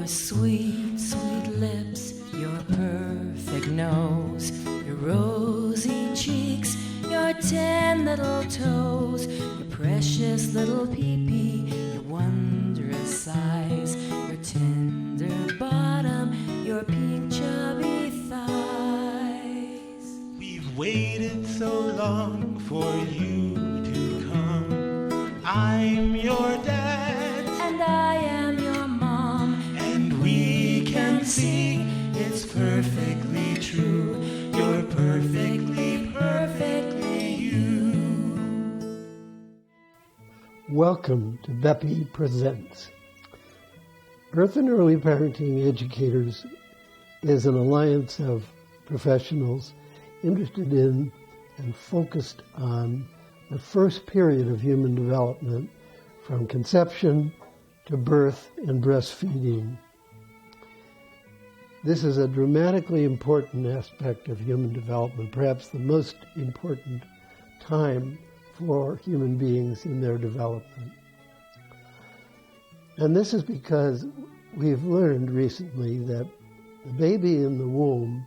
Your sweet, sweet lips, your perfect nose, your rosy cheeks, your 10 little toes, your precious little pee-pee, your wondrous size, your tender bottom, your pink chubby thighs. We've waited so long for you to come. I'm your dad, and I am your mom, and we can see it's perfectly true. You're perfectly, perfectly you. Welcome to BEPE Presents. Birth and Early Parenting Educators is an alliance of professionals interested in and focused on the first period of human development from conception to birth and breastfeeding. This is a dramatically important aspect of human development, perhaps the most important time for human beings in their development. And this is because we've learned recently that the baby in the womb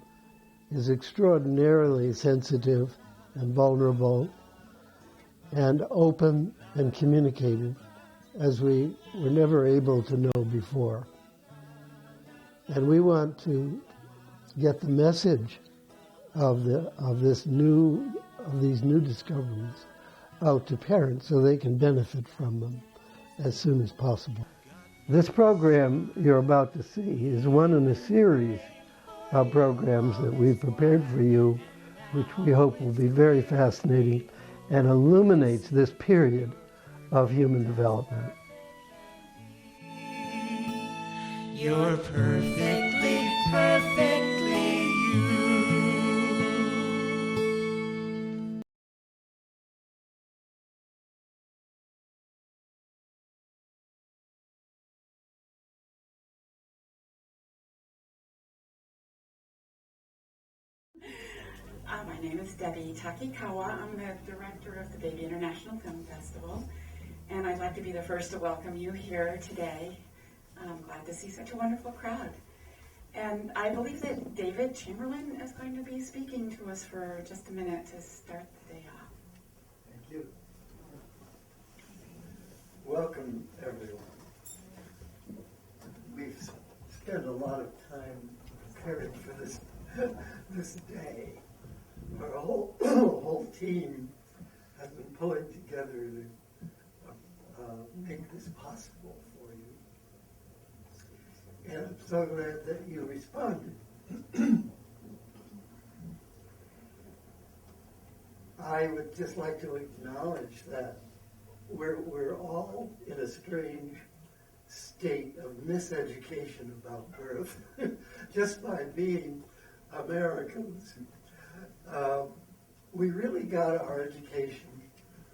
is extraordinarily sensitive and vulnerable and open and communicative as we were never able to know before. And we want to get the message of these new discoveries out to parents so they can benefit from them as soon as possible. This program you're about to see is one in a series of programs that we've prepared for you, which we hope will be very fascinating and illuminates this period of human development. You're perfectly, perfectly you. My name is Debbie Takikawa. I'm the director of the Baby International Film Festival, and I'd like to be the first to welcome you here today. I'm glad to see such a wonderful crowd. And I believe that David Chamberlain is going to be speaking to us for just a minute to start the day off. Thank you. Welcome, everyone. We've spent a lot of time preparing for this day. Our whole team has been pulling together to make this possible for you. And I'm so glad that you responded. I would just like to acknowledge that we're all in a strange state of miseducation about birth just by being Americans. We really got our education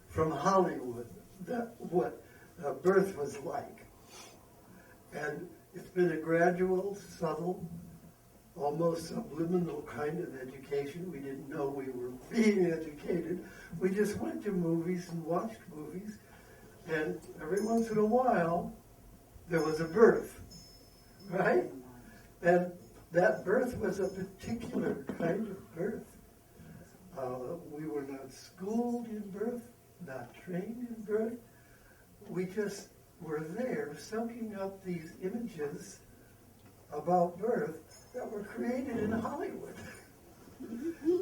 from Hollywood, what birth was like. And it's been a gradual, subtle, almost subliminal kind of education. We didn't know we were being educated. We just went to movies and watched movies. And every once in a while, there was a birth, right? And that birth was a particular kind of birth. We were not schooled in birth, not trained in birth. We just were there soaking up these images about birth that were created in Hollywood.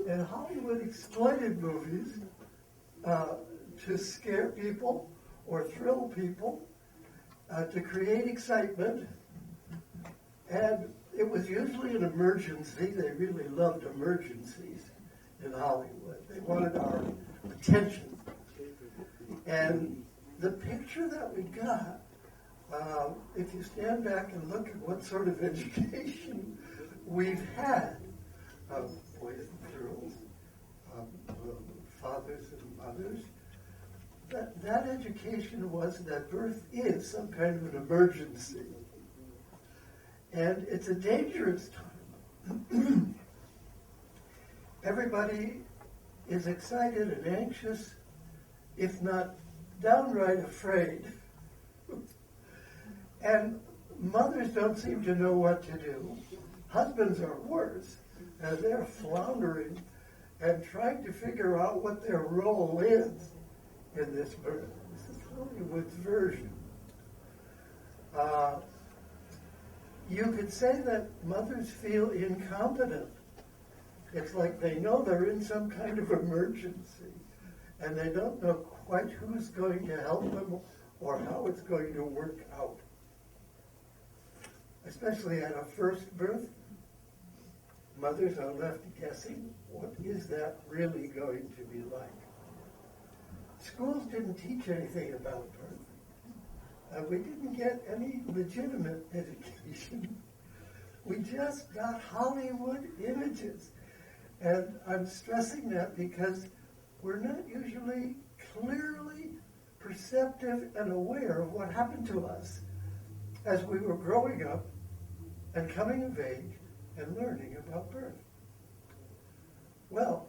And Hollywood exploited movies to scare people or thrill people, to create excitement. And it was usually an emergency. They really loved emergencies in Hollywood. They wanted our attention. And the picture that we got, if you stand back and look at what sort of education we've had, boys and girls, fathers and mothers, that education was that birth is some kind of an emergency. And it's a dangerous time. Everybody is excited and anxious, if not downright afraid. And mothers don't seem to know what to do. Husbands are worse, and they're floundering and trying to figure out what their role is in this birth. This is Hollywood's version. You could say that mothers feel incompetent. It's like they know they're in some kind of emergency, and they don't know quite who's going to help them or how it's going to work out. Especially at a first birth, mothers are left guessing, what is that really going to be like? Schools didn't teach anything about birth. We didn't get any legitimate education. We just got Hollywood images. And I'm stressing that because we're not usually clearly perceptive and aware of what happened to us as we were growing up and coming of age and learning about birth. Well,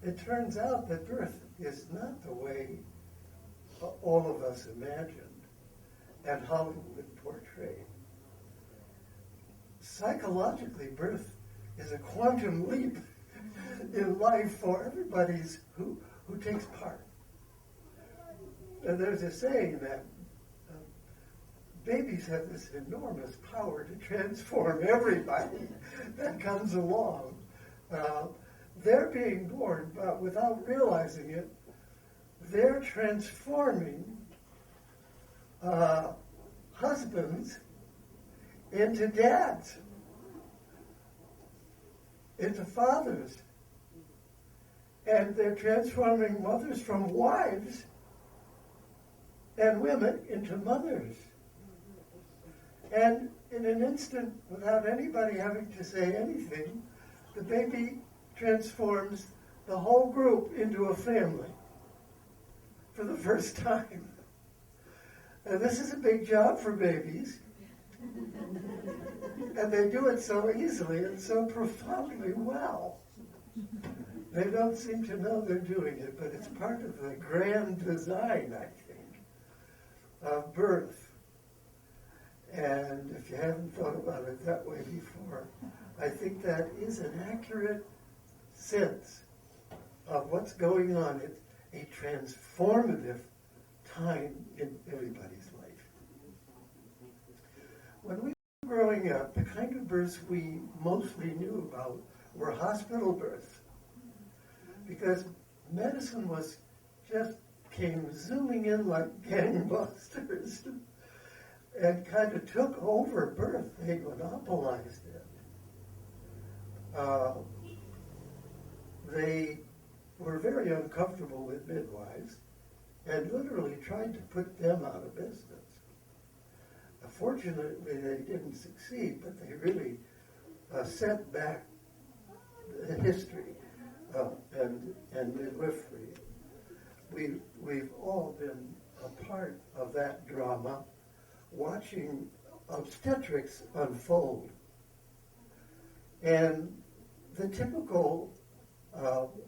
it turns out that birth is not the way all of us imagined and Hollywood portrayed. Psychologically, birth is a quantum leap in life for everybody who takes part. And there's a saying that babies have this enormous power to transform everybody that comes along. They're being born, but without realizing it, they're transforming husbands into dads, into fathers, and they're transforming mothers from wives and women into mothers. And in an instant, without anybody having to say anything, the baby transforms the whole group into a family for the first time. And this is a big job for babies. And they do it so easily and so profoundly well. They don't seem to know they're doing it, but it's part of the grand design, I think, of birth. And if you haven't thought about it that way before, I think that is an accurate sense of what's going on. It's a transformative time in everybody's life. When we were growing up, the kind of births we mostly knew about were hospital births, because medicine came zooming in like gangbusters and kind of took over birth. They monopolized it. They were very uncomfortable with midwives and literally tried to put them out of business. Fortunately, they didn't succeed, but they really set back the history and midwifery. We've all been a part of that drama, watching obstetrics unfold. And the typical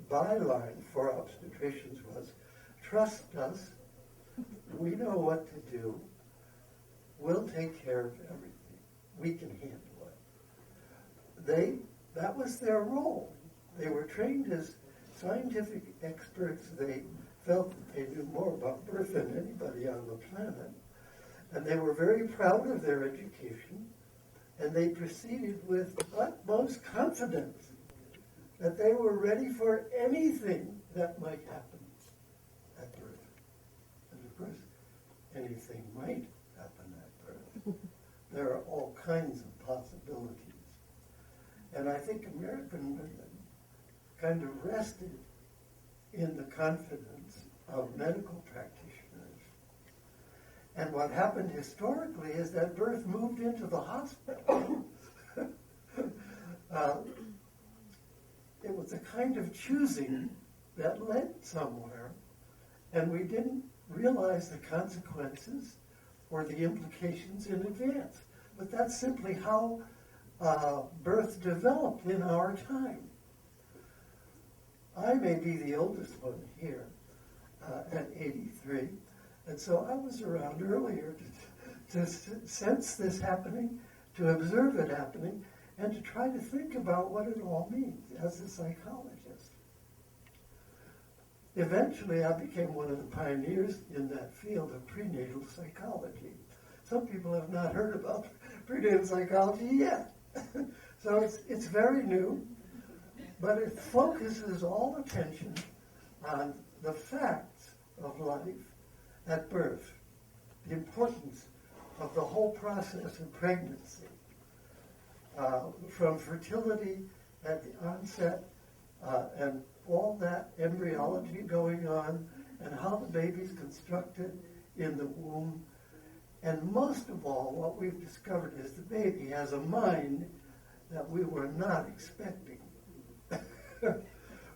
byline for obstetricians was, trust us, we know what to do, we'll take care of everything, we can handle it. That was their role. They were trained as scientific experts. They felt that they knew more about birth than anybody on the planet. And they were very proud of their education. And they proceeded with utmost confidence that they were ready for anything that might happen at birth. And of course, anything might happen at birth. There are all kinds of possibilities. And I think American women kind of rested in the confidence of medical practitioners. And what happened historically is that birth moved into the hospital. It was a kind of choosing that led somewhere, and we didn't realize the consequences or the implications in advance. But that's simply how birth developed in our time. I may be the oldest one here at 83, and so I was around earlier to sense this happening, to observe it happening, and to try to think about what it all means as a psychologist. Eventually, I became one of the pioneers in that field of prenatal psychology. Some people have not heard about prenatal psychology yet. So it's very new, but it focuses all attention on the facts of life at birth, the importance of the whole process of pregnancy, from fertility at the onset and all that embryology going on, and how the baby's constructed in the womb. And most of all, what we've discovered is the baby has a mind that we were not expecting.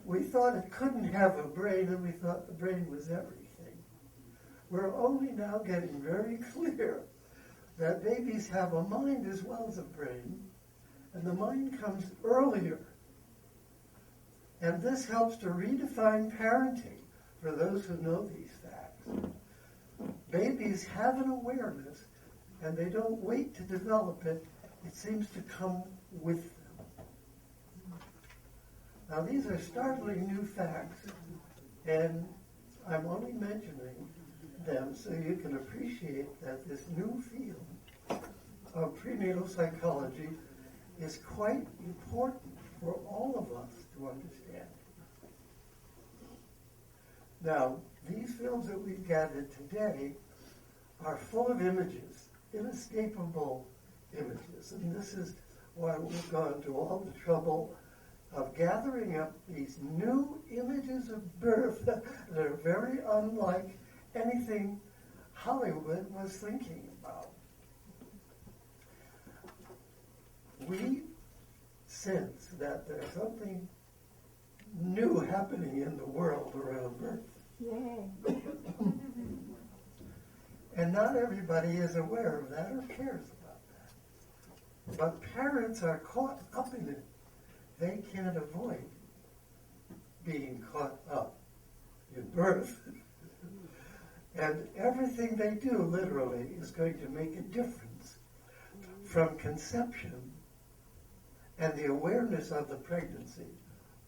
We thought it couldn't have a brain, and we thought the brain was everything. We're only now getting very clear that babies have a mind as well as a brain, and the mind comes earlier. And this helps to redefine parenting for those who know these facts. Babies have an awareness, and they don't wait to develop it. It seems to come with them. Now, these are startling new facts, and I'm only mentioning them so you can appreciate that this new field of prenatal psychology is quite important for all of us to understand. Now, these films that we've gathered today are full of images, inescapable images, and this is why we've gone to all the trouble of gathering up these new images of birth that are very unlike anything Hollywood was thinking about. We sense that there's something new happening in the world around birth. Yay. And not everybody is aware of that or cares about that. But parents are caught up in it. They can't avoid being caught up in birth. And everything they do, literally, is going to make a difference from conception and the awareness of the pregnancy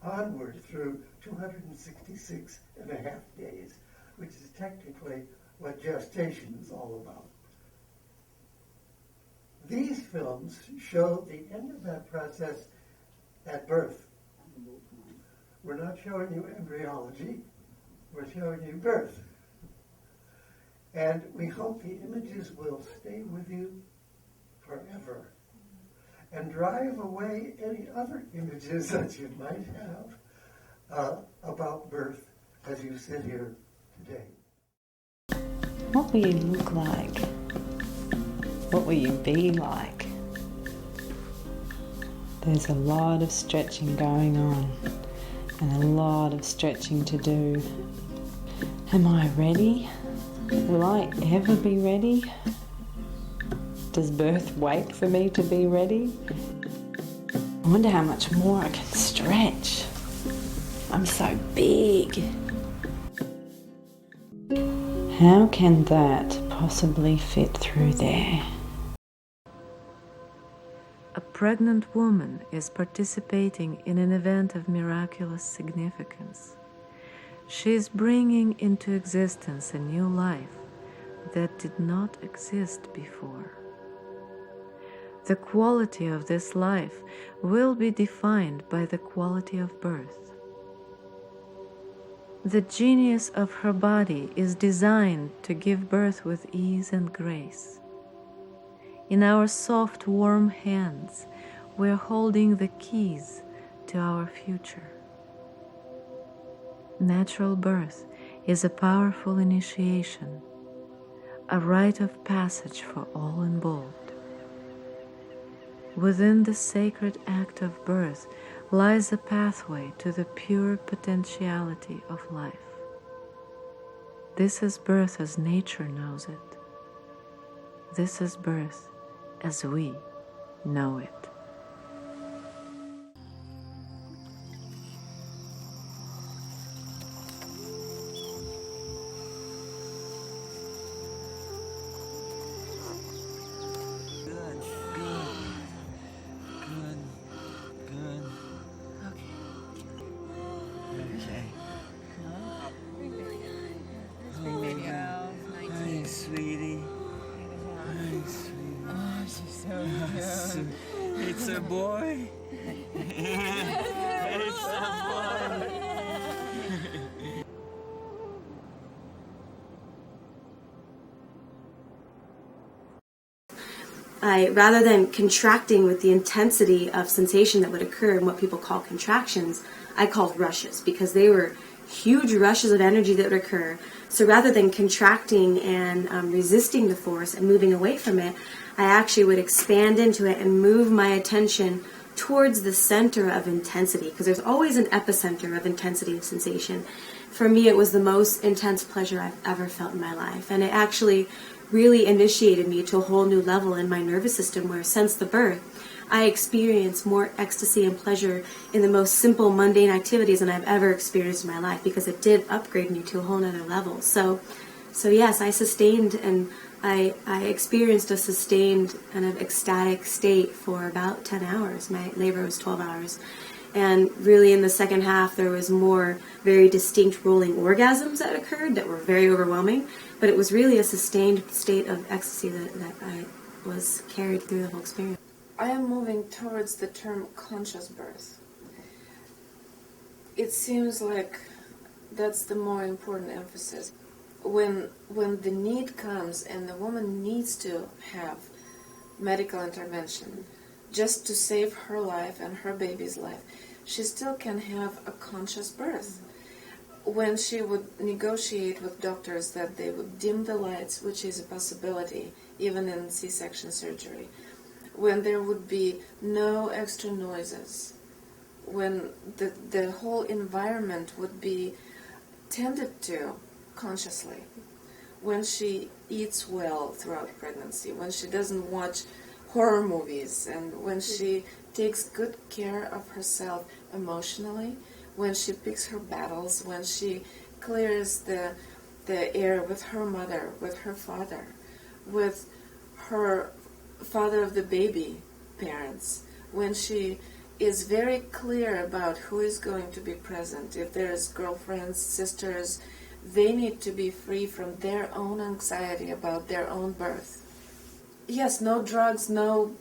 onward through 266 and a half days, which is technically what gestation is all about. These films show the end of that process at birth. We're not showing you embryology, we're showing you birth. And we hope the images will stay with you forever and drive away any other images that you might have about birth as you sit here today. What will you look like? What will you be like? There's a lot of stretching going on and a lot of stretching to do. Am I ready? Will I ever be ready? Does birth wait for me to be ready? I wonder how much more I can stretch. I'm so big. How can that possibly fit through there? A pregnant woman is participating in an event of miraculous significance. She is bringing into existence a new life that did not exist before. The quality of this life will be defined by the quality of birth. The genius of her body is designed to give birth with ease and grace. In our soft, warm hands, we are holding the keys to our future. Natural birth is a powerful initiation, a rite of passage for all involved. Within the sacred act of birth lies a pathway to the pure potentiality of life. This is birth as nature knows it. This is birth as we know it. boy. It's a boy. Rather than contracting with the intensity of sensation that would occur in what people call contractions, I called rushes, because they were huge rushes of energy that would occur. So rather than contracting and resisting the force and moving away from it, I actually would expand into it and move my attention towards the center of intensity, because there's always an epicenter of intensity of sensation. For me, it was the most intense pleasure I've ever felt in my life, and it actually really initiated me to a whole new level in my nervous system, where since the birth, I experienced more ecstasy and pleasure in the most simple, mundane activities than I've ever experienced in my life, because it did upgrade me to a whole other level. So yes, I sustained and I experienced a sustained kind of ecstatic state for about 10 hours. My labor was 12 hours. And really in the second half, there was more very distinct rolling orgasms that occurred that were very overwhelming. But it was really a sustained state of ecstasy that I was carried through the whole experience. I am moving towards the term conscious birth. It seems like that's the more important emphasis. When the need comes and the woman needs to have medical intervention just to save her life and her baby's life, she still can have a conscious birth. When she would negotiate with doctors that they would dim the lights, which is a possibility even in C-section surgery, when there would be no extra noises, when the whole environment would be tended to consciously, when she eats well throughout pregnancy, when she doesn't watch horror movies, and when she takes good care of herself emotionally, when she picks her battles, when she clears the air with her mother, with her father, with her father of the baby parents, when she is very clear about who is going to be present. If there's girlfriends, sisters, they need to be free from their own anxiety about their own birth. Yes, no drugs, no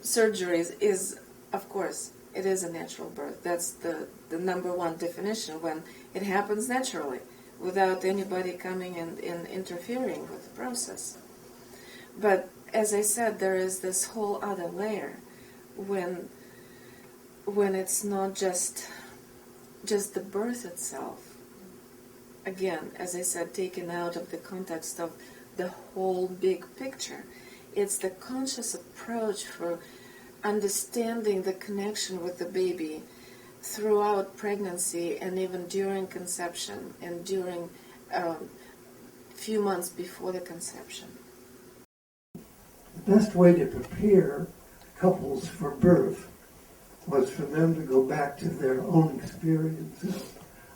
surgeries is, of course, it is a natural birth. That's the number one definition, when it happens naturally, without anybody coming and interfering with the process. But as I said, there is this whole other layer when it's not just the birth itself. Again, as I said, taken out of the context of the whole big picture. It's the conscious approach for understanding the connection with the baby throughout pregnancy and even during conception and during a few months before the conception. The best way to prepare couples for birth was for them to go back to their own experiences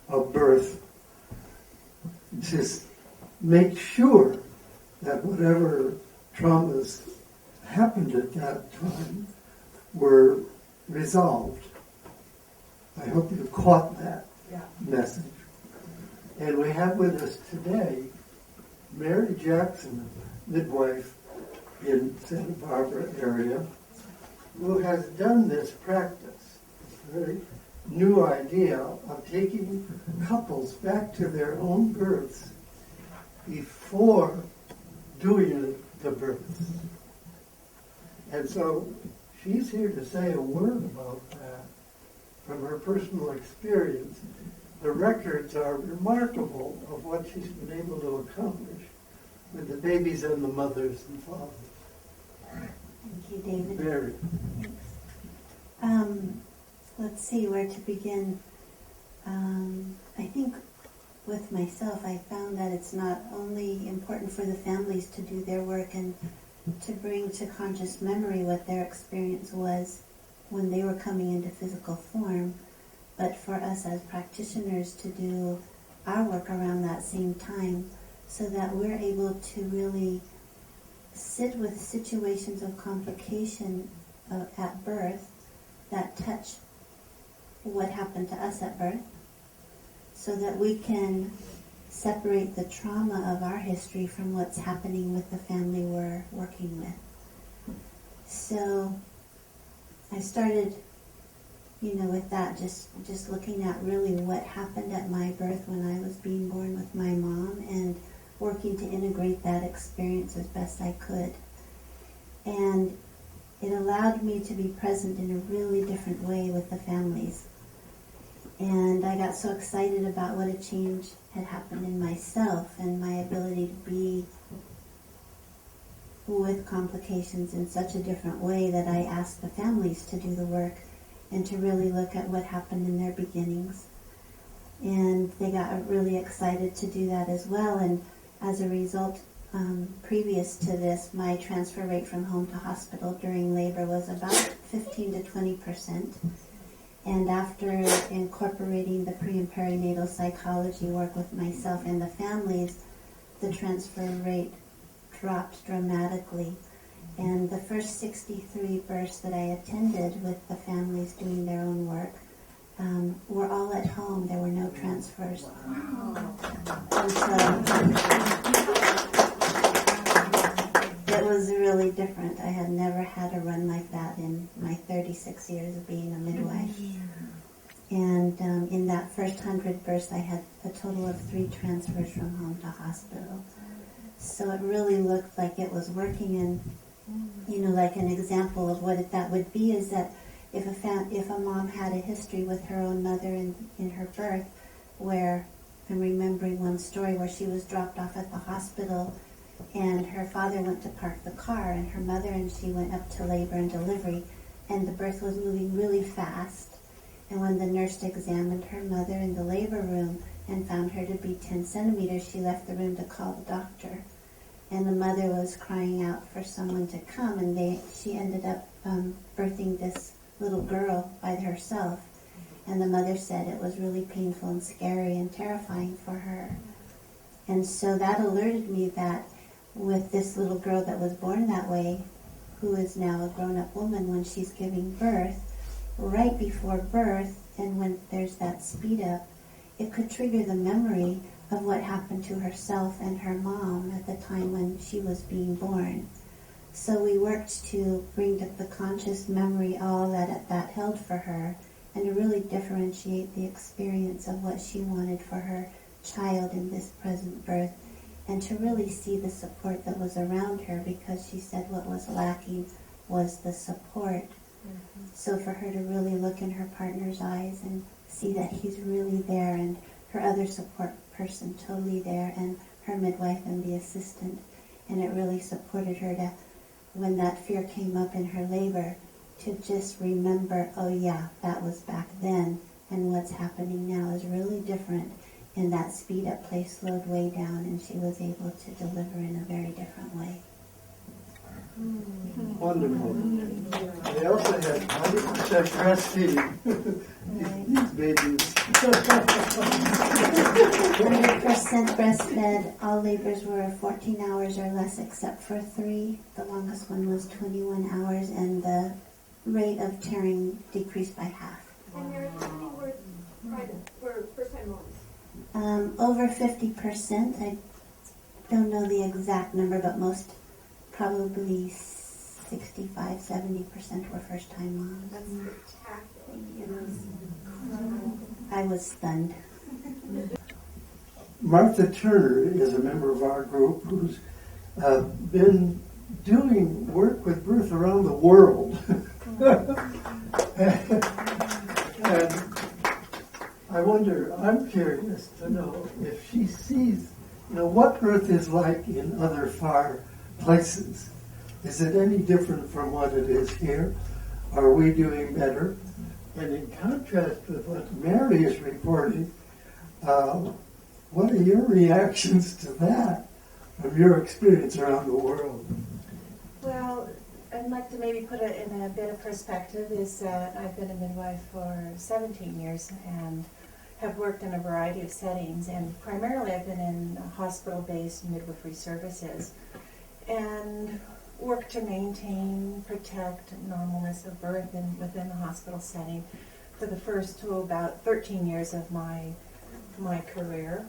of birth. Just make sure that whatever traumas happened at that time were resolved. I hope you caught that message. And we have with us today Mary Jackson, midwife in Santa Barbara area, who has done this practice, a very new idea of taking couples back to their own births before doing the births. And so she's here to say a word about that from her personal experience. The records are remarkable of what she's been able to accomplish with the babies and the mothers and fathers. Thank you, David. Mary. Thanks. Let's see where to begin. I think with myself, I found that it's not only important for the families to do their work and to bring to conscious memory what their experience was when they were coming into physical form, but for us as practitioners to do our work around that same time so that we're able to really sit with situations of complication at birth that touch what happened to us at birth, so that we can separate the trauma of our history from what's happening with the family we're working with. So I started, with that, just looking at really what happened at my birth when I was being born with my mom and working to integrate that experience as best I could. And it allowed me to be present in a really different way with the families. And I got so excited about what a change had happened in myself and my ability to be with complications in such a different way that I asked the families to do the work and to really look at what happened in their beginnings. And they got really excited to do that as well. And as a result, previous to this, my transfer rate from home to hospital during labor was about 15 to 20%. And after incorporating the pre- and perinatal psychology work with myself and the families, the transfer rate dropped dramatically. And the first 63 births that I attended with the families doing their own work were all at home. There were no transfers. Wow. And so it was really different. I had never had a run like that in my 36 years of being a midwife. And in that first 100 births, I had a total of 3 transfers from home to hospital. So it really looked like it was working. And, like an example of what that would be is that if a mom had a history with her own mother in her birth, where I'm remembering one story where she was dropped off at the hospital and her father went to park the car and her mother and she went up to labor and delivery, and the birth was moving really fast. And when the nurse examined her mother in the labor room and found her to be 10 centimeters, she left the room to call the doctor. And the mother was crying out for someone to come, and she ended up birthing this little girl by herself. And the mother said it was really painful and scary and terrifying for her. And so that alerted me that with this little girl that was born that way, who is now a grown-up woman, when she's giving birth, right before birth, and when there's that speed up, it could trigger the memory of what happened to herself and her mom at the time when she was being born. So we worked to bring the conscious memory, all that held for her, and to really differentiate the experience of what she wanted for her child in this present birth, and to really see the support that was around her, because she said what was lacking was the support. Mm-hmm. So for her to really look in her partner's eyes and see that he's really there, and her other support person totally there, and her midwife and the assistant, and it really supported her to, when that fear came up in her labor, to just remember, oh yeah, that was back then, and what's happening now is really different, and that speed up place slowed way down, and she was able to deliver in a very different way. Wonderful. They also had 100% breastfeeding. These babies. 100% breastfed. All labors were 14 hours or less except for 3. The longest one was 21 hours, and the rate of tearing decreased by half. And your attending were first-time moms? Over 50%. I don't know the exact number, but most, probably 65, 70% were first-time moms. That's spectacular. I was stunned. Martha Turner is a member of our group who's been doing work with birth around the world. And I wonder, I'm curious to know if she sees, what birth is like in other far places. Is it any different from what it is here? Are we doing better? And in contrast with what Mary is reporting, what are your reactions to that from your experience around the world? Well, I'd like to maybe put it in a bit of perspective, is that I've been a midwife for 17 years and have worked in a variety of settings, and primarily I've been in hospital-based midwifery services and worked to maintain, protect normalness of birth within the hospital setting for the first about 13 years of my career.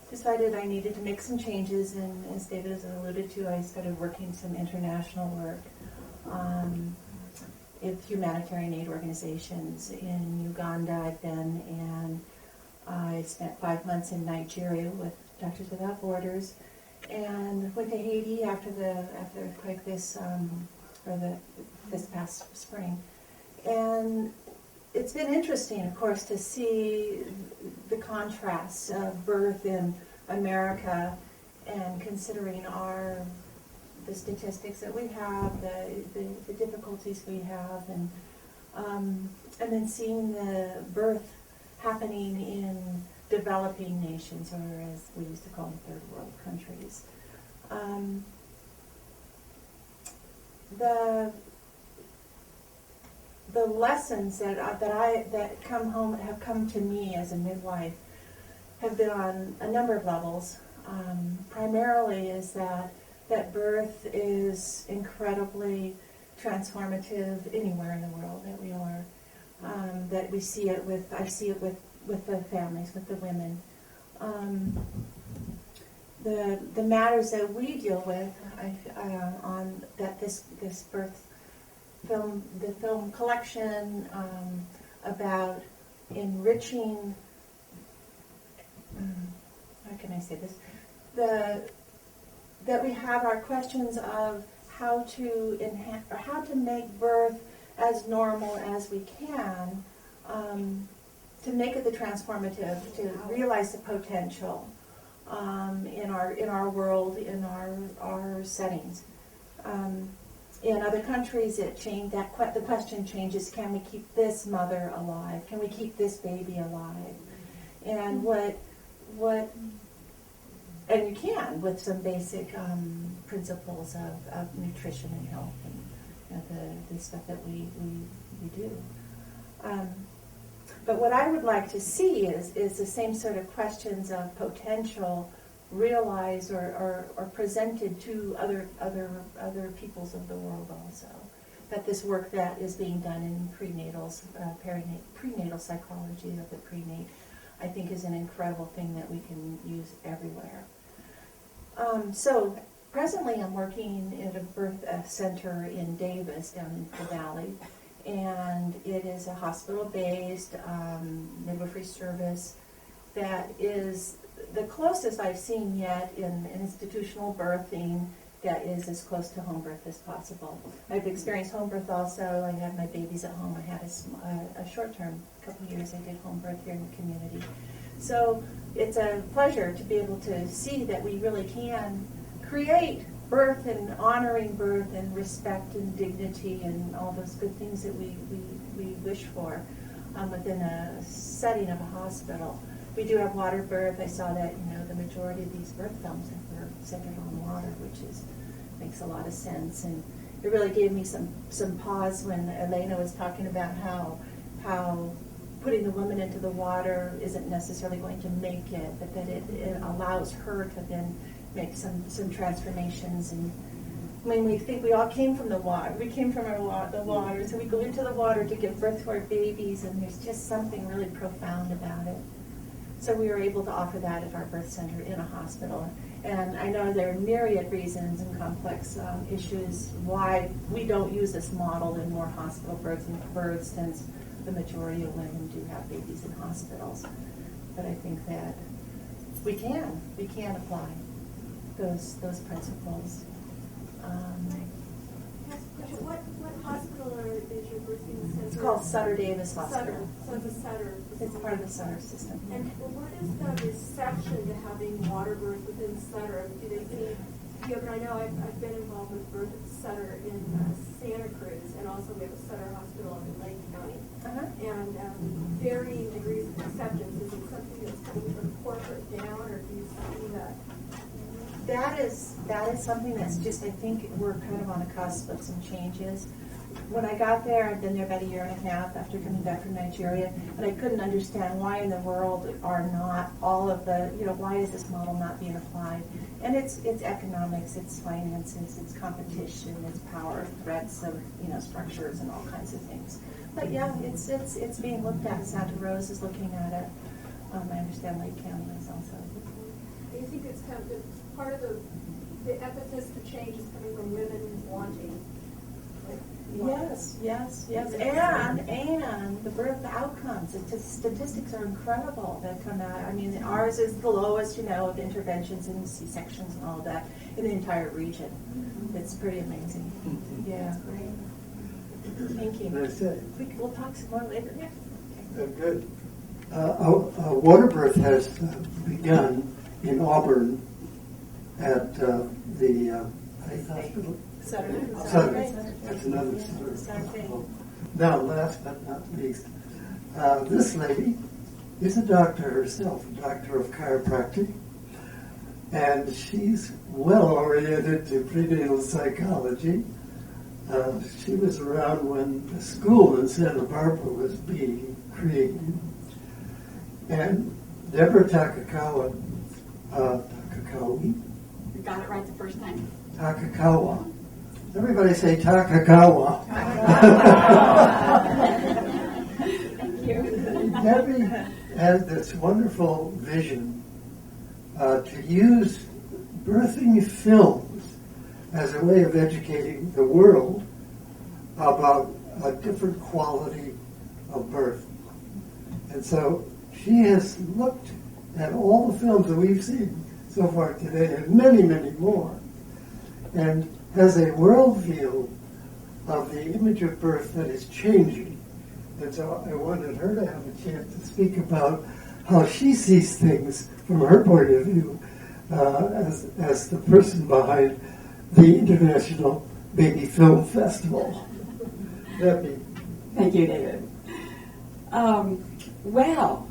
Decided I needed to make some changes, and as David has alluded to, I started working some international work. humanitarian aid organizations. In Uganda I've been, and I spent 5 months in Nigeria with Doctors Without Borders, and went to Haiti after the earthquake this past spring. And it's been interesting, of course, to see the contrasts of birth in America, and considering the statistics that we have, the difficulties we have, and then seeing the birth happening in developing nations, or as we used to call them, third world countries. The lessons that have come to me as a midwife have been on a number of levels. Primarily is that birth is incredibly transformative anywhere in the world that we are. That we see it with, I see it with the families, with the women. The matters that we deal with on that this birth film, the film collection, about enriching, how can I say this, that we have our questions of how to enhance, or how to make birth as normal as we can, to make it the transformative, to realize the potential in our world, in our settings. In other countries, the question changes: can we keep this mother alive? Can we keep this baby alive? And and you can, with some basic principles of nutrition and health and the stuff that we do. But what I would like to see is the same sort of questions of potential realized or presented to other peoples of the world also. That this work that is being done in prenatal psychology of the prenate, I think, is an incredible thing that we can use everywhere. So presently I'm working at a birth center in Davis, down in the valley, and it is a hospital-based midwifery service that is the closest I've seen yet in institutional birthing that is as close to home birth as possible. I've experienced home birth also. I had my babies at home. I had a short-term, couple of years I did home birth here in the community. So it's a pleasure to be able to see that we really can create birth and honoring birth and respect and dignity and all those good things that we wish for within a setting of a hospital. We do have water birth. I saw that the majority of these birth films were centered on water, which makes a lot of sense. And it really gave me some pause when Elena was talking about how putting the woman into the water isn't necessarily going to make it, but that it allows her to then make some transformations. And when we think we all came from the water, we came from the water, so we go into the water to give birth to our babies, and there's just something really profound about it. So we were able to offer that at our birth center in a hospital. And I know there are myriad reasons and complex issues why we don't use this model in more hospital births, since the majority of women do have babies in hospitals. But I think that we can apply those principles. What hospital is your birthing center? It's called Sutter Davis Hospital. Sutter. So it's a Sutter. It's part of the Sutter system. And what is the reception to having water birth within Sutter? Do they see? I know I've been involved with birth at Sutter in Santa Cruz, and also we have a Sutter hospital up in Lake County. And varying degrees of acceptance. Is it something that's coming from corporate down, or do you see that? That is something that's just, I think we're kind of on the cusp of some changes. When I got there, I'd been there about a year and a half after coming back from Nigeria, and I couldn't understand why in the world are not all of the, why is this model not being applied? And it's economics, it's finances, it's competition, it's power, threats of, structures and all kinds of things. But yeah, it's being looked at. Santa Rosa is looking at it. I understand Lake County is also. Do you think it's kind of part of the impetus to change is coming from women wanting Yes. And the birth outcomes. The statistics are incredible that come out. I mean, ours is the lowest, of interventions and C-sections and all of that in the entire region. It's pretty amazing. Yeah. Great. Thank you. Nice day. We'll talk some more later. Yeah. Good. Water birth has begun in Auburn at the hospital. Saturday. That's another Saturday. Now, last but not least, this lady is a doctor herself, a doctor of chiropractic, and she's well oriented to prenatal psychology. She was around when the school in Santa Barbara was being created. And Deborah Takakawa, You got it right the first time. Takakawa. Everybody say Takakawa. Thank you. Debbie has this wonderful vision to use birthing films as a way of educating the world about a different quality of birth. And so she has looked at all the films that we've seen so far today, and many, many more, and has a worldview of the image of birth that is changing. And so I wanted her to have a chance to speak about how she sees things from her point of view as the person behind the International Baby Film Festival. Debbie. Thank you, David. Well,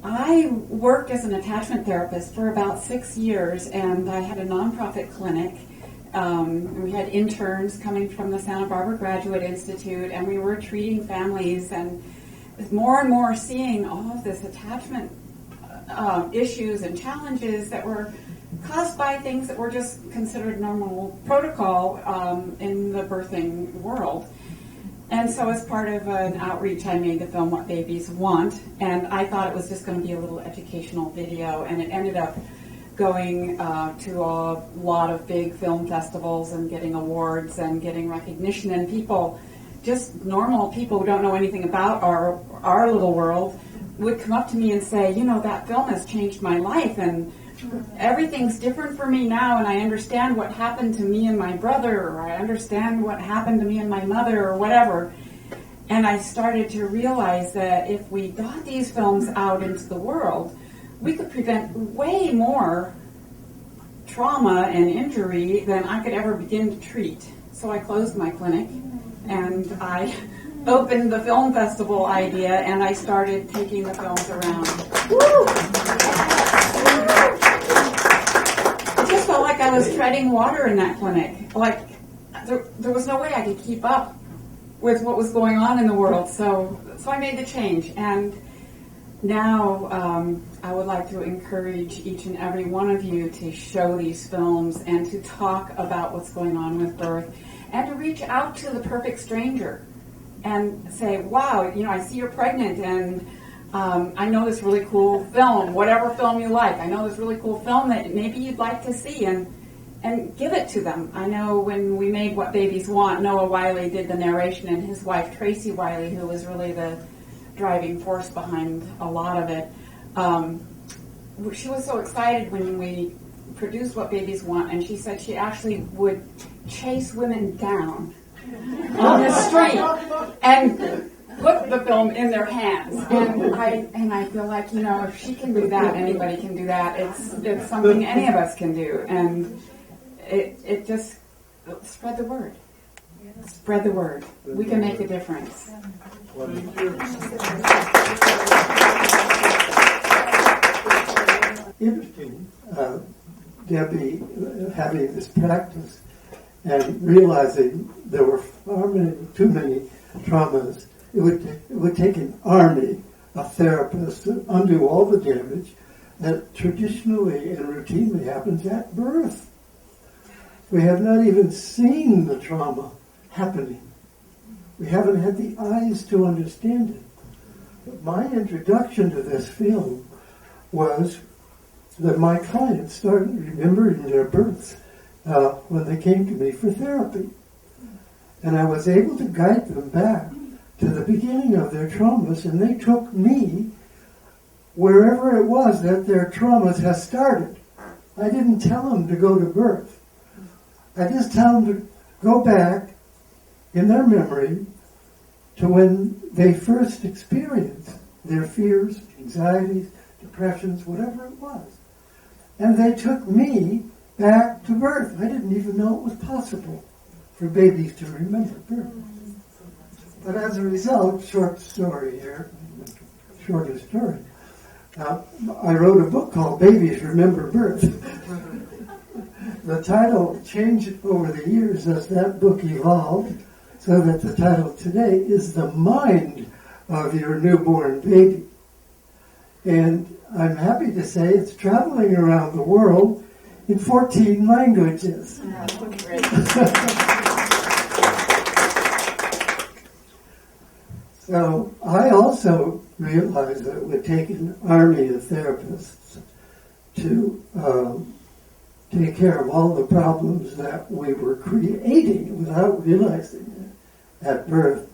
I worked as an attachment therapist for about 6 years, and I had a nonprofit clinic. We had interns coming from the Santa Barbara Graduate Institute, and we were treating families and more and more seeing all of this attachment issues and challenges that were caused by things that were just considered normal protocol in the birthing world. And so as part of an outreach, I made the film What Babies Want, and I thought it was just going to be a little educational video, and it ended up going to a lot of big film festivals and getting awards and getting recognition, and people, just normal people who don't know anything about our little world, would come up to me and say, that film has changed my life, and everything's different for me now, and I understand what happened to me and my brother, or I understand what happened to me and my mother, or whatever. And I started to realize that if we got these films out into the world, we could prevent way more trauma and injury than I could ever begin to treat. So I closed my clinic, and I opened the film festival idea, and I started taking the films around. It just felt like I was treading water in that clinic. Like there was no way I could keep up with what was going on in the world. So I made the change, and now I would like to encourage each and every one of you to show these films and to talk about what's going on with birth, and to reach out to the perfect stranger and say, wow, I see you're pregnant, and I know this really cool film, whatever film you like. I know this really cool film that maybe you'd like to see, and give it to them. I know when we made What Babies Want, Noah Wiley did the narration, and his wife, Tracy Wiley, who was really the driving force behind a lot of it. She was so excited when we produced What Babies Want, and she said she actually would chase women down on the street and put the film in their hands. And I feel like, if she can do that, anybody can do that. It's something any of us can do. And it just spread the word. Spread the word. We can make a difference. Interesting, Debbie, having this practice and realizing there were too many traumas. It would take an army of therapists to undo all the damage that traditionally and routinely happens at birth. We have not even seen the trauma happening. We haven't had the eyes to understand it. But my introduction to this film was that my clients started remembering their births when they came to me for therapy. And I was able to guide them back to the beginning of their traumas, and they took me wherever it was that their traumas had started. I didn't tell them to go to birth. I just tell them to go back in their memory to when they first experienced their fears, anxieties, depressions, whatever it was. And they took me back to birth. I didn't even know it was possible for babies to remember birth. But as a result, short story here, shorter story, I wrote a book called Babies Remember Birth. The title changed over the years as that book evolved, so that the title today is The Mind of Your Newborn Baby. And I'm happy to say it's traveling around the world in 14 languages. So I also realized that it would take an army of therapists to take care of all the problems that we were creating without realizing it at birth.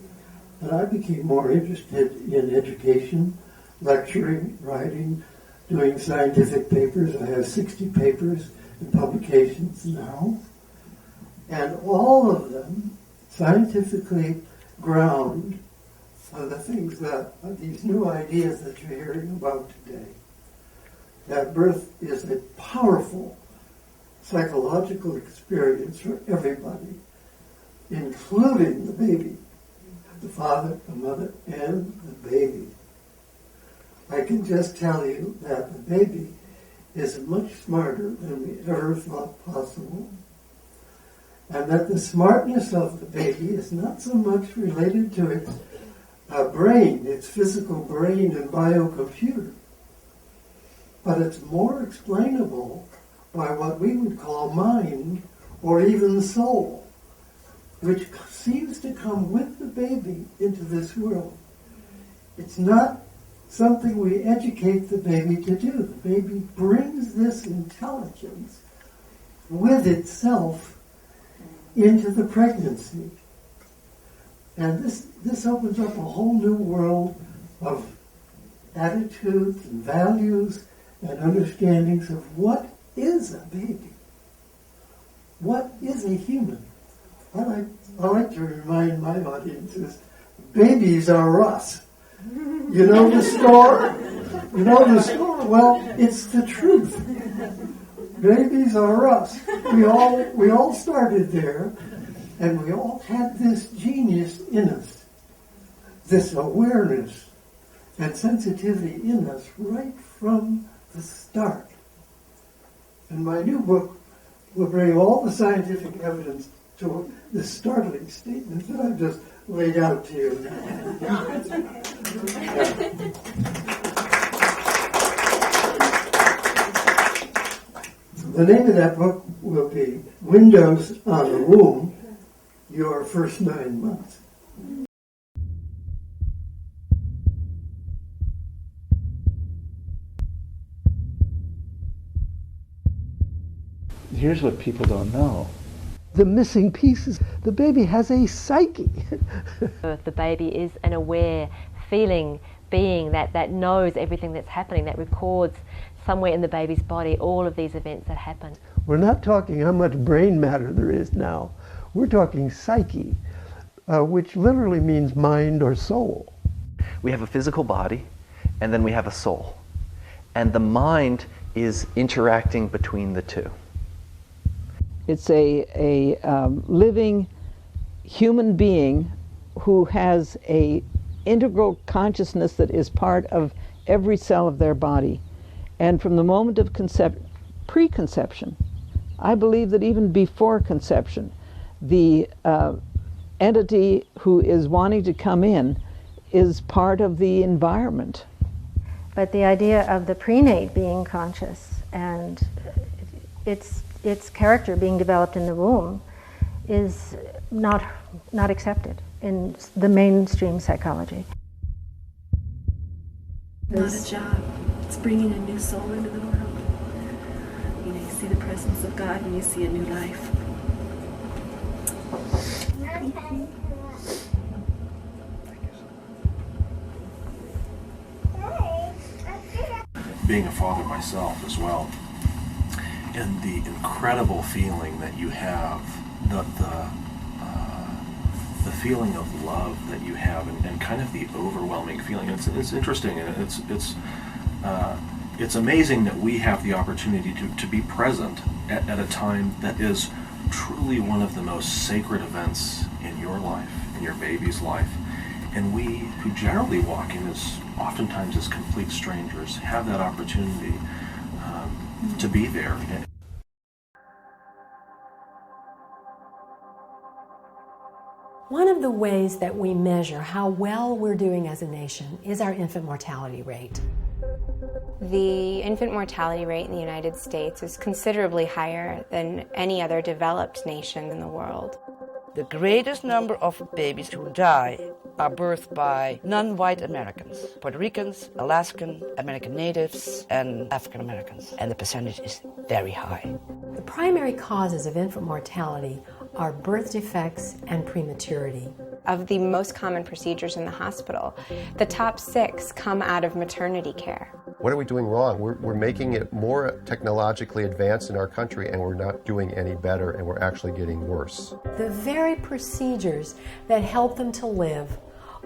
And I became more interested in education, lecturing, writing, doing scientific papers. I have 60 papers in publications now. And all of them scientifically ground the things that, these new ideas that you're hearing about today. That birth is a powerful psychological experience for everybody, including the baby, the father, the mother, and the baby. I can just tell you that the baby is much smarter than we ever thought possible, and that the smartness of the baby is not so much related to its brain, its physical brain and biocomputer, but it's more explainable by what we would call mind or even soul, which seems to come with the baby into this world. It's not something we educate the baby to do. The baby brings this intelligence with itself into the pregnancy. And this opens up a whole new world of attitudes and values and understandings of what is a baby. What is a human? I like to remind my audiences, babies are us. You know the store? You know the store? Well, it's the truth. Babies are us. We all started there, and we all had this genius in us, this awareness and sensitivity in us right from the start. And my new book will bring all the scientific evidence to the startling statement that I've just laid out to you now. The name of that book will be Windows on the Womb, Your First 9 Months. Here's what people don't know. The missing pieces. The baby has a psyche. The baby is an aware, feeling being that knows everything that's happening, that records somewhere in the baby's body all of these events that happen. We're not talking how much brain matter there is now. We're talking psyche, which literally means mind or soul. We have a physical body, and then we have a soul. And the mind is interacting between the two. It's a living human being who has a integral consciousness that is part of every cell of their body. And from the moment of preconception, I believe that even before conception, the entity who is wanting to come in is part of the environment. But the idea of the prenate being conscious and its character being developed in the womb is not accepted in the mainstream psychology. Not a job. It's bringing a new soul into the world. You know, you see the presence of God and you see a new life. Being a father myself as well, and the incredible feeling that you have, the feeling of love that you have, and kind of the overwhelming feeling. It's interesting, and it's amazing that we have the opportunity to be present at a time that is truly one of the most sacred events in your life, in your baby's life. And we, who generally walk in as oftentimes as complete strangers, have that opportunity to be there. One of the ways that we measure how well we're doing as a nation is our infant mortality rate. The infant mortality rate in the United States is considerably higher than any other developed nation in the world. The greatest number of babies who die are birthed by non-white Americans, Puerto Ricans, Alaskan, American natives, and African Americans, and the percentage is very high. The primary causes of infant mortality are birth defects and prematurity. Of the most common procedures in the hospital, the top 6 come out of maternity care. What are we doing wrong? We're making it more technologically advanced in our country, and we're not doing any better, and we're actually getting worse. The very procedures that help them to live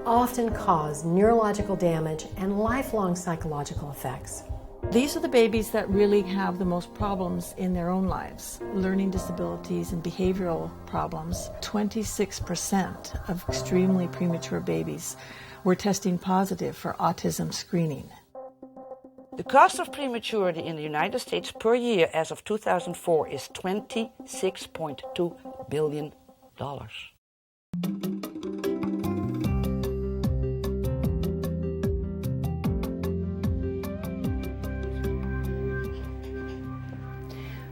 often cause neurological damage and lifelong psychological effects. These are the babies that really have the most problems in their own lives. Learning disabilities and behavioral problems. 26% of extremely premature babies were testing positive for autism screening. The cost of prematurity in the United States per year as of 2004 is $26.2 billion.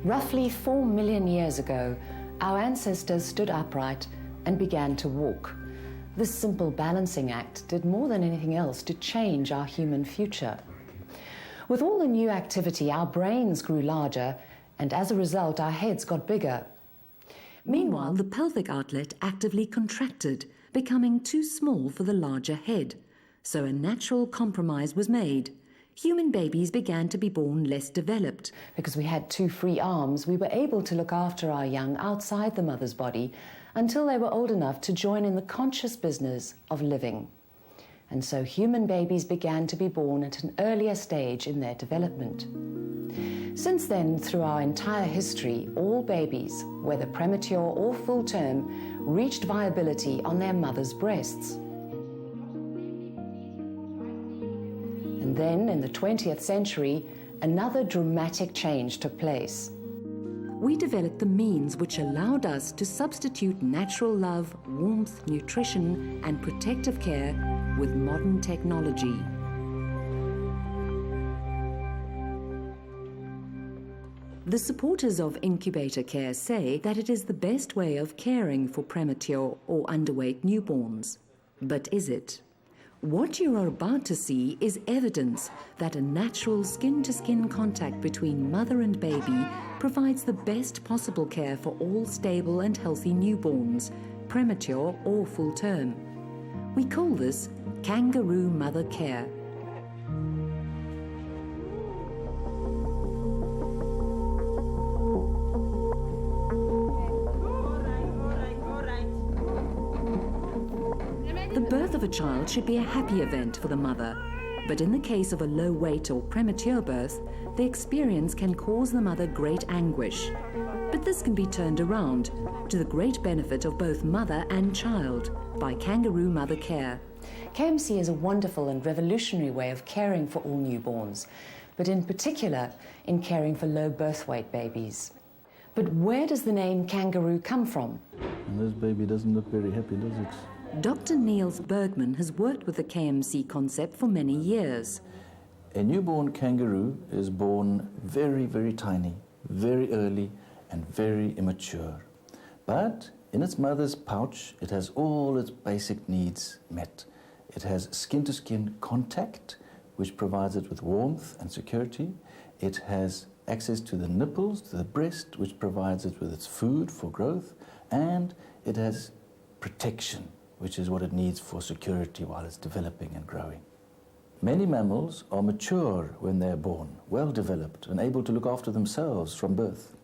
Roughly 4 million years ago, our ancestors stood upright and began to walk. This simple balancing act did more than anything else to change our human future. With all the new activity, our brains grew larger, and as a result, our heads got bigger. Meanwhile, the pelvic outlet actively contracted, becoming too small for the larger head. So a natural compromise was made. Human babies began to be born less developed. Because we had 2 free arms, we were able to look after our young outside the mother's body until they were old enough to join in the conscious business of living. And so human babies began to be born at an earlier stage in their development. Since then, through our entire history, all babies, whether premature or full term, reached viability on their mother's breasts. And then, in the 20th century, another dramatic change took place. We developed the means which allowed us to substitute natural love, warmth, nutrition, and protective care with modern technology. The supporters of Incubator Care say that it is the best way of caring for premature or underweight newborns. But is it? What you are about to see is evidence that a natural skin-to-skin contact between mother and baby provides the best possible care for all stable and healthy newborns, premature or full term. We call this Kangaroo Mother Care. The birth of a child should be a happy event for the mother, but in the case of a low weight or premature birth, the experience can cause the mother great anguish. But this can be turned around to the great benefit of both mother and child by Kangaroo Mother Care. KMC is a wonderful and revolutionary way of caring for all newborns, but in particular in caring for low birth weight babies. But where does the name kangaroo come from? And this baby doesn't look very happy, does it? Dr. Niels Bergman has worked with the KMC concept for many years. A newborn kangaroo is born very, very tiny, very early, and very immature. But in its mother's pouch, it has all its basic needs met. It has skin-to-skin contact, which provides it with warmth and security. It has access to the nipples, to the breast, which provides it with its food for growth. And it has protection, which is what it needs for security while it's developing and growing. Many mammals are mature when they're born, well developed and able to look after themselves from birth.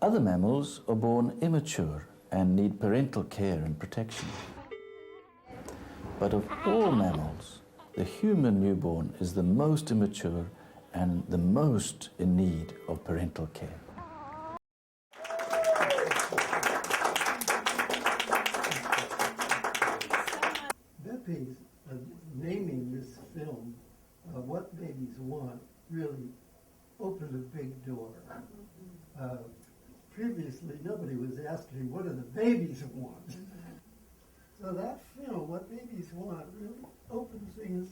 Other mammals are born immature and need parental care and protection. But of all mammals, the human newborn is the most immature and the most in need of parental care. BEPE's naming this film, What Babies Want, really opened a big door. Previously, nobody was asking, what do the babies want? So that film, What Babies Want, really opened things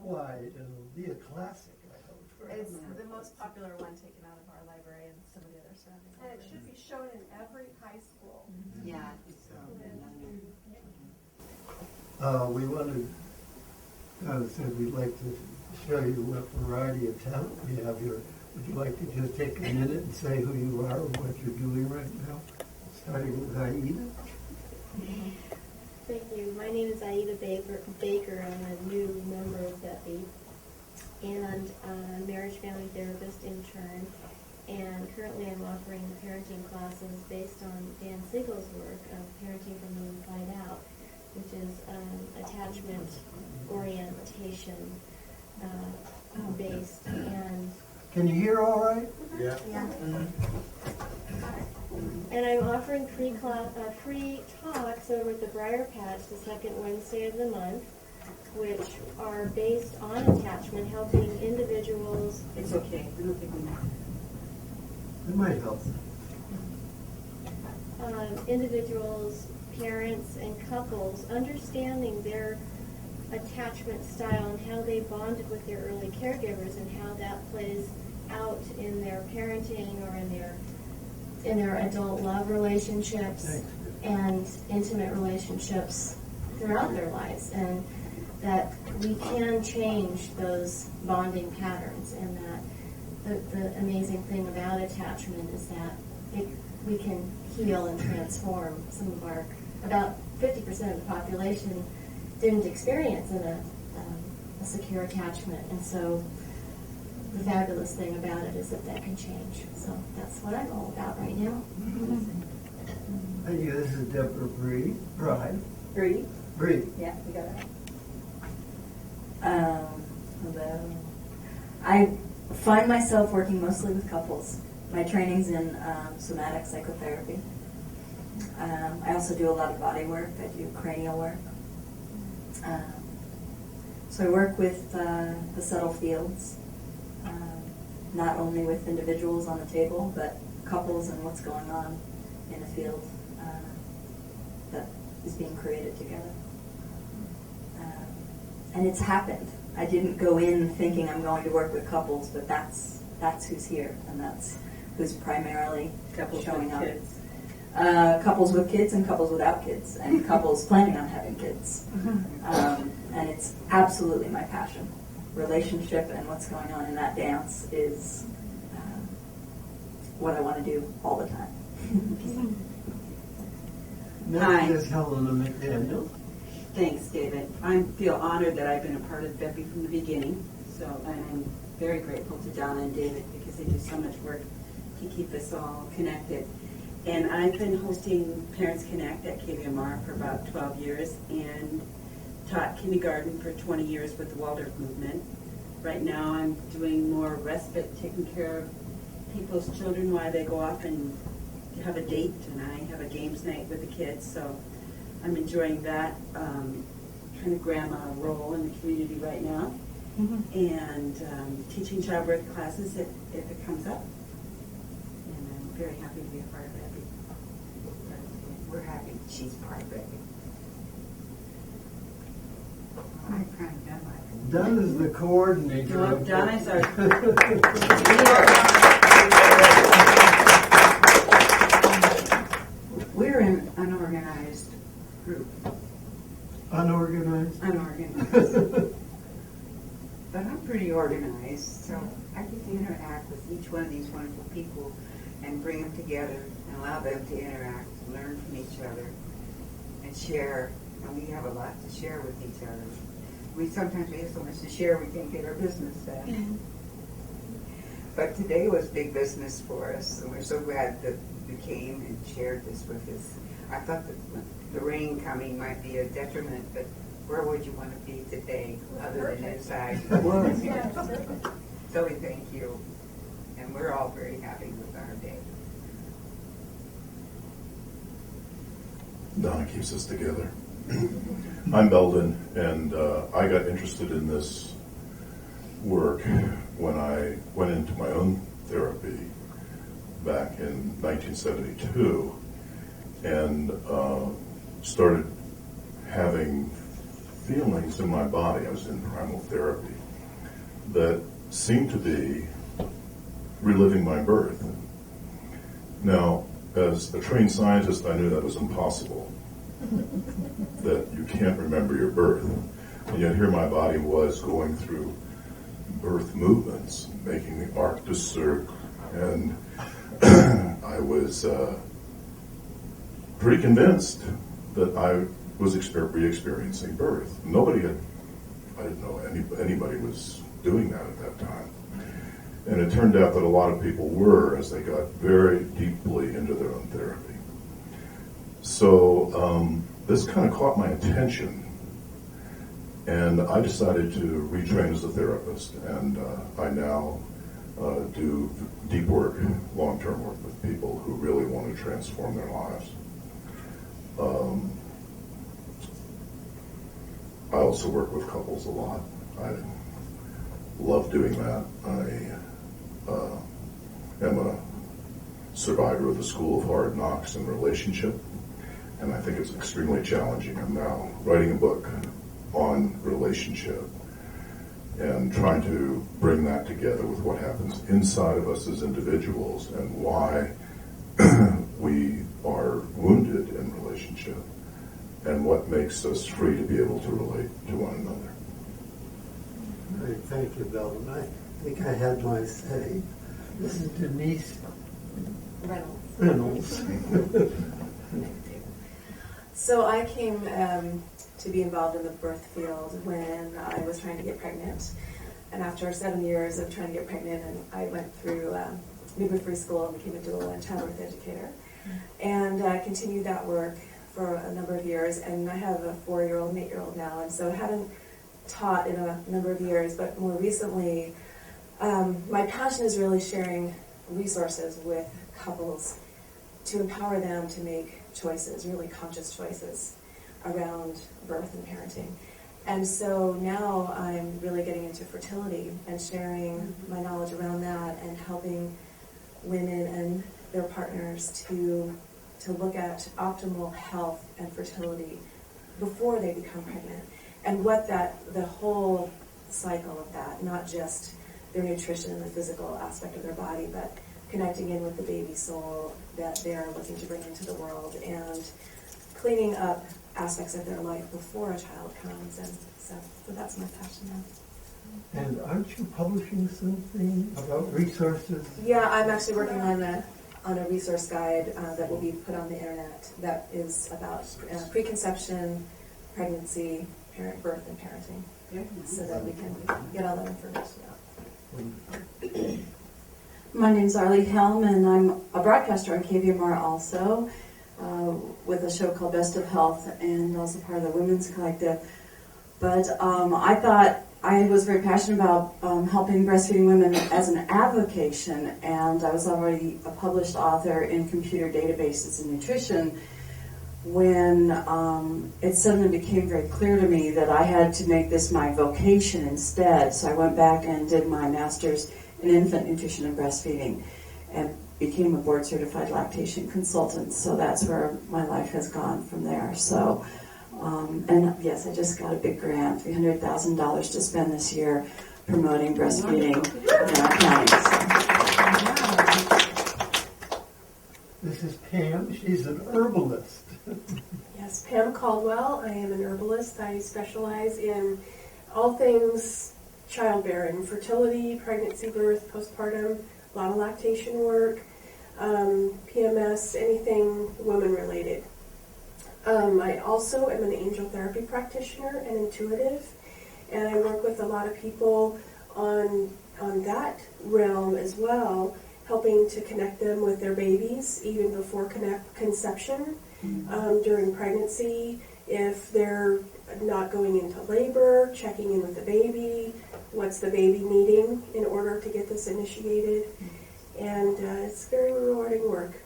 wide, and it'll be a classic, I hope. It's the most popular one taken out of our library and some of the other surrounding And it should be shown in every high school. Yeah. We wanted, said we'd like to show you what variety of talent we have here. Would you like to just take a minute and say who you are and what you're doing right now? Starting with Aida. Thank you. My name is Aida Baker. I'm a new member of BEPE, and I'm a marriage family therapist intern. And currently I'm offering parenting classes based on Dan Siegel's work of Parenting from the Inside Out, which is attachment orientation based. And can you hear all right? Yeah. And I'm offering free talks over at the Briar Patch the second Wednesday of the month, which are based on attachment, helping individuals. It's okay. I don't think we know. It might help. Individuals, parents, and couples understanding their attachment style and how they bonded with their early caregivers and how that plays out in their parenting or in their adult love relationships and intimate relationships throughout their lives, and that we can change those bonding patterns, and that the amazing thing about attachment is that we can heal and transform some of our, about 50% of the population didn't experience a secure attachment, and so the fabulous thing about it is that can change. So that's what I'm all about right now. Thank you. This is Deborah Bree. Bree? Bree. Yeah, we got it. Hello. I find myself working mostly with couples. My training's in somatic psychotherapy. I also do a lot of body work. I do cranial work. So I work with the subtle fields, not only with individuals on the table, but couples and what's going on in a field that is being created together. And it's happened. I didn't go in thinking I'm going to work with couples, but that's who's here, and that's who's primarily showing up. Couples with kids and couples without kids, and couples planning on having kids. And it's absolutely my passion. Relationship and what's going on in that dance is what I want to do all the time. Next is Helena McDaniel. Thanks, David. I feel honored that I've been a part of BEPE from the beginning. So I'm very grateful to Donna and David because they do so much work to keep us all connected. And I've been hosting Parents Connect at KVMR for about 12 years and taught kindergarten for 20 years with the Waldorf movement. Right now I'm doing more respite, taking care of people's children while they go off and have a date, and I have a games night with the kids. So I'm enjoying that kind of grandma role in the community right now, and teaching childbirth classes if it comes up. And I'm very happy to be a part of BEPE. We're happy she's part of BEPE. I'm kind of done my Donna's the coordinator. No, Donna's our We're an unorganized group. Unorganized? Unorganized. But I'm pretty organized, so I get to interact with each one of these wonderful people and bring them together and allow them to interact, learn from each other. and share. And we have a lot to share with each other. Sometimes we have so much to share we can't get our business done. But today was big business for us, and we're so glad that you came and shared this with us. I thought that the rain coming might be a detriment, but where would you want to be today other than inside? So we thank you, and we're all very happy with our day. Donna keeps us together. I'm Belden, and I got interested in this work when I went into my own therapy back in 1972 and started having feelings in my body. I was in primal therapy that seemed to be reliving my birth. Now, as a trained scientist, I knew that was impossible, that you can't remember your birth. And yet here my body was going through birth movements, making the arc de cercle, and I was pretty convinced that I was re-experiencing birth. I didn't know anybody was doing that at that time. And it turned out that a lot of people were, as they got very deeply into their own therapy. So this kind of caught my attention, and I decided to retrain as a therapist, and I now do deep work, long-term work with people who really want to transform their lives. I also work with couples a lot. I love doing that. I am a survivor of the School of Hard Knocks in relationship, and I think it's extremely challenging. I'm now writing a book on relationship and trying to bring that together with what happens inside of us as individuals and why we are wounded in relationship and what makes us free to be able to relate to one another. Great, thank you, Belden. I think I had my say. This is Denise Reynolds. So I came to be involved in the birth field when I was trying to get pregnant. And after 7 years of trying to get pregnant, and I went through midwifery school and became a doula and childbirth educator. And continued that work for a number of years. And I have a 4-year-old and 8-year-old now, and so I haven't taught in a number of years, but more recently, my passion is really sharing resources with couples to empower them to make choices, really conscious choices around birth and parenting. And so now I'm really getting into fertility and sharing my knowledge around that and helping women and their partners to look at optimal health and fertility before they become pregnant. And what the whole cycle of that, not just their nutrition and the physical aspect of their body, but connecting in with the baby soul that they're looking to bring into the world and cleaning up aspects of their life before a child comes. And so that's my passion now. And aren't you publishing something about resources? Yeah, I'm actually working on a resource guide that will be put on the internet that is about preconception, pregnancy, birth, and parenting, so that we can get all that information out. My name's Arly Helm, and I'm a broadcaster on KVMR also, with a show called Best of Health, and also part of the Women's Collective. But I thought I was very passionate about helping breastfeeding women as an avocation, and I was already a published author in computer databases and nutrition when it suddenly became very clear to me that I had to make this my vocation instead. So I went back and did my master's in infant nutrition and breastfeeding and became a board-certified lactation consultant. So that's where my life has gone from there. So, and yes, I just got a big grant, $300,000 to spend this year promoting breastfeeding in our county. This is Pam. She's an herbalist. Yes, Pam Caldwell. I am an herbalist. I specialize in all things childbearing, fertility, pregnancy, birth, postpartum, a lot of lactation work, PMS, anything women-related. I also am an angel therapy practitioner and intuitive, and I work with a lot of people on that realm as well, helping to connect them with their babies even before conception, during pregnancy, if they're not going into labor, checking in with the baby, what's the baby needing in order to get this initiated, and it's very rewarding work.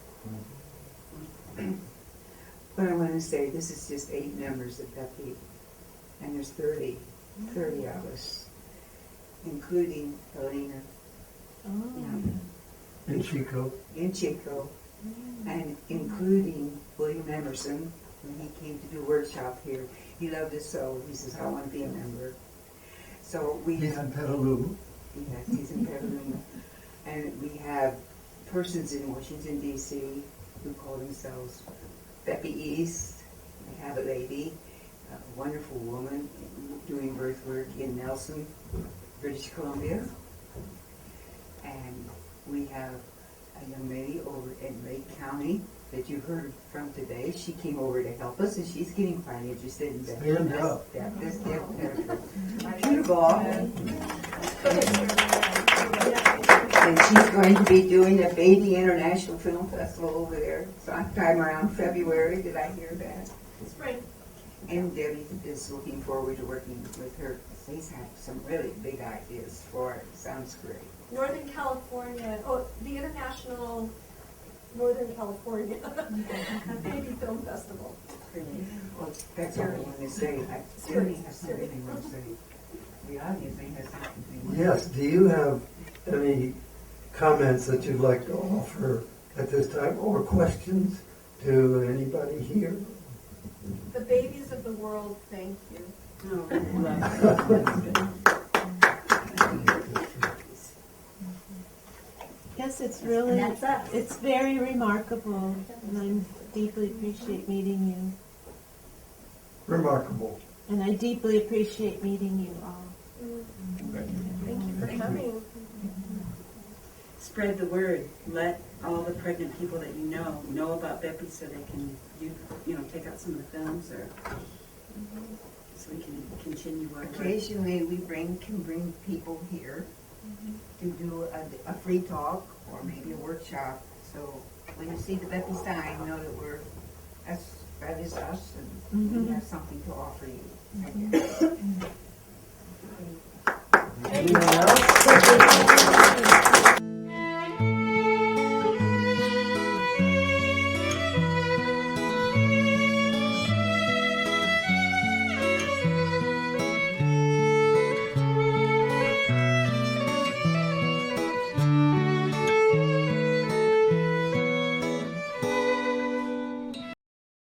But I want to say, this is just 8 members of BEPE, and there's 30 of us, including Helena. In Chico. And including William Emerson, when he came to do a workshop here. He loved us so. He says, I want to be a member. So he's in Petaluma. Yes, he's in Petaluma. And we have persons in Washington, D.C. who call themselves BEPE East. They have a lady, a wonderful woman, doing birth work in Nelson, British Columbia. And we have a young lady over in Lake County that you heard from today. She came over to help us, and she's getting quite interested in that. Stand up. Beautiful. And she's going to be doing a Baby International Film Festival over there sometime around February. Did I hear that? Spring. And Debbie is looking forward to working with her. He's had some really big ideas for it. Sounds great. Northern California, the International Northern California Baby Film Festival. Well, that's all I want to say. I certainly have something I want to say. The audience has something. Yes, do you have any comments that you'd like to offer at this time, or questions to anybody here? The babies of the world, thank you. Yes, it's really, it's very remarkable, and I deeply appreciate meeting you. Remarkable. And I deeply appreciate meeting you all. Thank you for coming. Spread the word. Let all the pregnant people that you know about BEPE, so they can, take out some of the films, or so we can continue our work. Occasionally, we can bring people here to do a free talk or maybe a workshop. So when you see the BEPE sign, know that that is us, and we have something to offer you. Anyone else?